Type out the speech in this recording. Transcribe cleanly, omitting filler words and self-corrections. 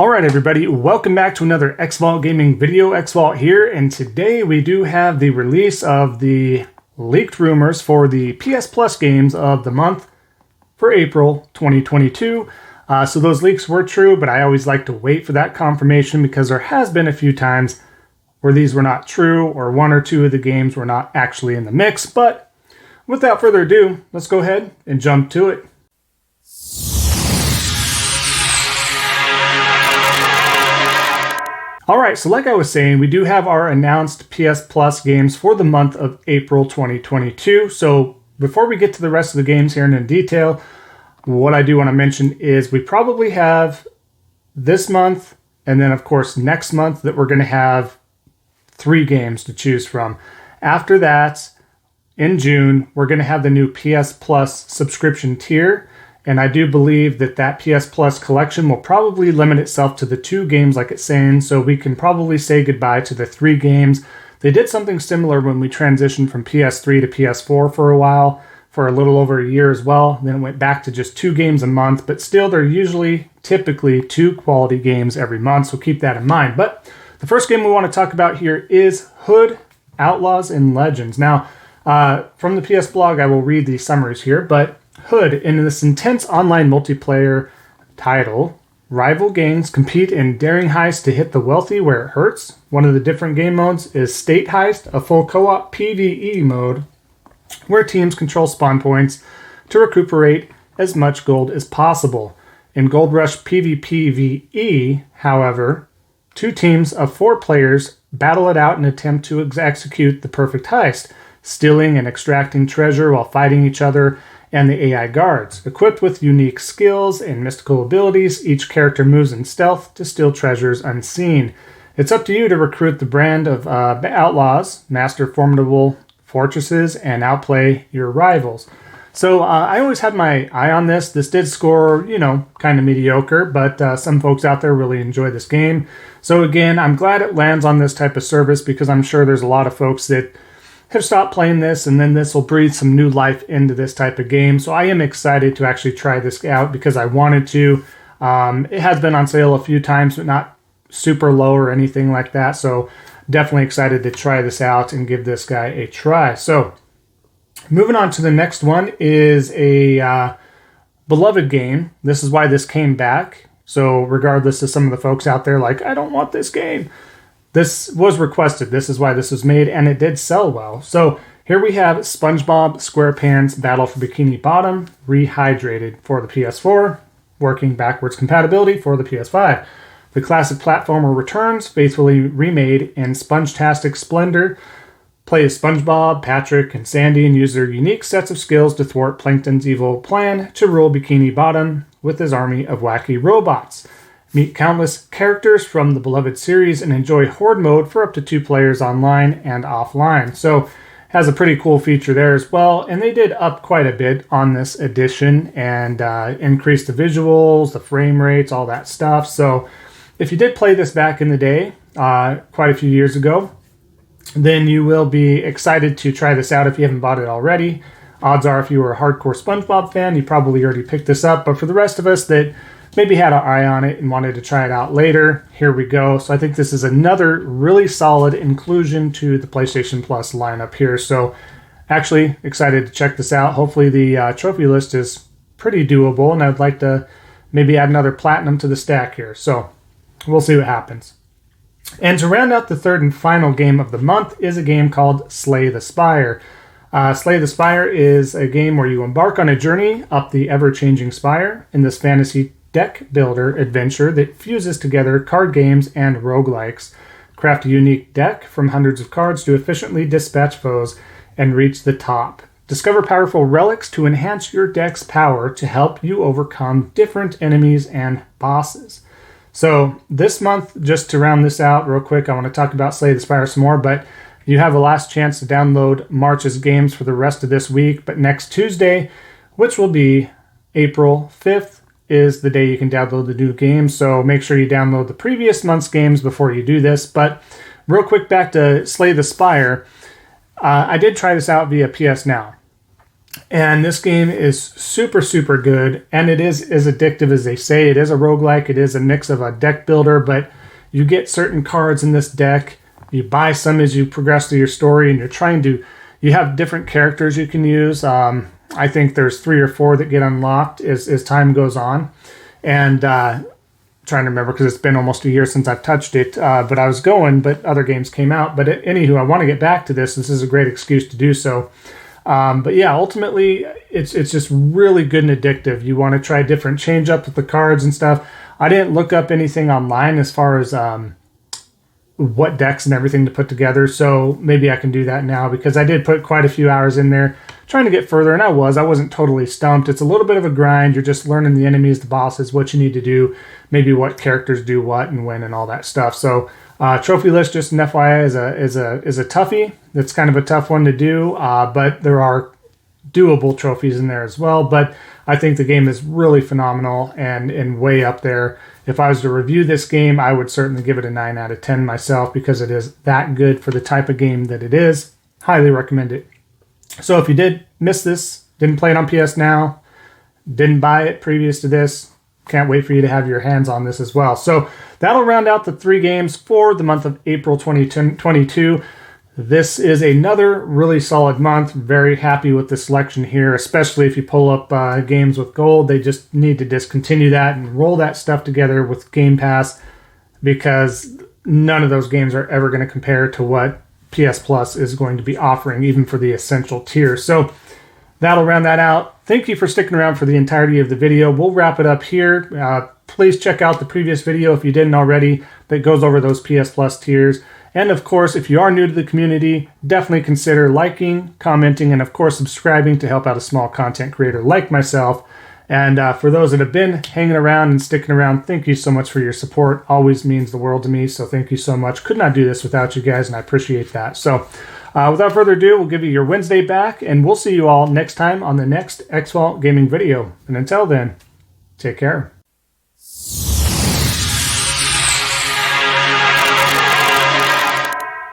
Alright everybody, welcome back to another Xvault Gaming video. Xvault here, and today we do have the release of the leaked rumors for the PS Plus games of the month for April 2022. So those leaks were true, but I always like to wait for that confirmation because there has been a few times where these were not true or one or two of the games were not actually in the mix. But without further ado, let's go ahead and jump to it. Alright, so like I was saying, we do have our announced PS Plus games for the month of April 2022. So before we get to the rest of the games here in detail, what I do want to mention is we probably have this month and then of course next month that we're going to have 3 games to choose from. After that, in June, we're going to have the new PS Plus subscription tier. And I do believe that that PS Plus collection will probably limit itself to the 2 games like it's saying, so we can probably say goodbye to the 3 games. They did something similar when we transitioned from PS3 to PS4 for a while, for a little over a year as well. Then it went back to just 2 games a month, but still they're usually, typically 2 quality games every month, so keep that in mind. But the first game we want to talk about here is Hood, Outlaws, and Legends. Now, from the PS blog, I will read the summaries here, but Hood, in this intense online multiplayer title, rival gangs compete in daring heists to hit the wealthy where it hurts. One of the different game modes is State Heist, a full co-op PvE mode where teams control spawn points to recuperate as much gold as possible. In Gold Rush PvPvE, however, 2 teams of 4 players battle it out and attempt to execute the perfect heist, stealing and extracting treasure while fighting each other and the AI guards. Equipped with unique skills and mystical abilities, each character moves in stealth to steal treasures unseen. It's up to you to recruit the brand of outlaws, master formidable fortresses, and outplay your rivals. So I always had my eye on this. This did score, kind of mediocre, but some folks out there really enjoy this game. So again, I'm glad it lands on this type of service because I'm sure there's a lot of folks that have stopped playing this, and then this will breathe some new life into this type of game. So I am excited to actually try this out because I wanted to. It has been on sale a few times, but not super low or anything like that. So definitely excited to try this out and give this guy a try. So moving on to the next one is a beloved game. This is why this came back. So regardless of some of the folks out there like, I don't want this game, this was requested. This is why this was made, and it did sell well. So here we have SpongeBob SquarePants Battle for Bikini Bottom, rehydrated for the PS4, working backwards compatibility for the PS5. The classic platformer returns, faithfully remade in Spongetastic splendor. Play as SpongeBob, Patrick, and Sandy and use their unique sets of skills to thwart Plankton's evil plan to rule Bikini Bottom with his army of wacky robots. Meet countless characters from the beloved series and enjoy Horde mode for up to 2 players online and offline. So has a pretty cool feature there as well. And they did up quite a bit on this edition and increase the visuals, the frame rates, all that stuff. So if you did play this back in the day, quite a few years ago, then you will be excited to try this out if you haven't bought it already. Odds are if you were a hardcore SpongeBob fan, you probably already picked this up. But for the rest of us that maybe had an eye on it and wanted to try it out later, here we go. So I think this is another really solid inclusion to the PlayStation Plus lineup here. So actually excited to check this out. Hopefully the trophy list is pretty doable, and I'd like to maybe add another platinum to the stack here. So we'll see what happens. And to round out the third and final game of the month is a game called Slay the Spire. Slay the Spire is a game where you embark on a journey up the ever-changing Spire in this fantasy deck builder adventure that fuses together card games and roguelikes. Craft a unique deck from hundreds of cards to efficiently dispatch foes and reach the top. Discover powerful relics to enhance your deck's power to help you overcome different enemies and bosses. So this month, just to round this out real quick, I want to talk about Slay the Spire some more, but you have a last chance to download March's games for the rest of this week. But next Tuesday, which will be April 5th, is the day you can download the new games. So make sure you download the previous month's games before you do this. But real quick, back to Slay the Spire. I did try this out via PS Now. And this game is super, super good. And it is as addictive as they say. It is a roguelike. It is a mix of a deck builder, but you get certain cards in this deck. You buy some as you progress through your story, and you have different characters you can use. I think there's 3 or 4 that get unlocked as time goes on. And trying to remember because it's been almost a year since I've touched it. But I was going, but other games came out. But anywho, I want to get back to this. This is a great excuse to do so. But yeah, ultimately, it's just really good and addictive. You want to try different change up with the cards and stuff. I didn't look up anything online as far as what decks and everything to put together, so maybe I can do that now because I did put quite a few hours in there trying to get further, and I wasn't totally stumped. It's a little bit of a grind. You're just learning the enemies, the bosses, what you need to do, maybe what characters do what and when and all that stuff. So trophy list, just an FYI, is a toughie. It's kind of a tough one to do, but there are doable trophies in there as well. But I think the game is really phenomenal and way up there. If I was to review this game, I would certainly give it a 9 out of 10 myself because it is that good for the type of game that it is. Highly recommend it. So if you did miss this, didn't play it on PS Now, didn't buy it previous to this, can't wait for you to have your hands on this as well. So that'll round out the 3 games for the month of April 2022. This is another really solid month. Very happy with the selection here, especially if you pull up games with gold. They just need to discontinue that and roll that stuff together with Game Pass because none of those games are ever going to compare to what PS Plus is going to be offering, even for the essential tier. So that'll round that out. Thank you for sticking around for the entirety of the video. We'll wrap it up here. Please check out the previous video if you didn't already that goes over those PS Plus tiers. And of course, if you are new to the community, definitely consider liking, commenting, and of course, subscribing to help out a small content creator like myself. And for those that have been hanging around and sticking around, thank you so much for your support. Always means the world to me, so thank you so much. Could not do this without you guys, and I appreciate that. So without further ado, we'll give you your Wednesday back, and we'll see you all next time on the next Xvault gaming video. And until then, take care.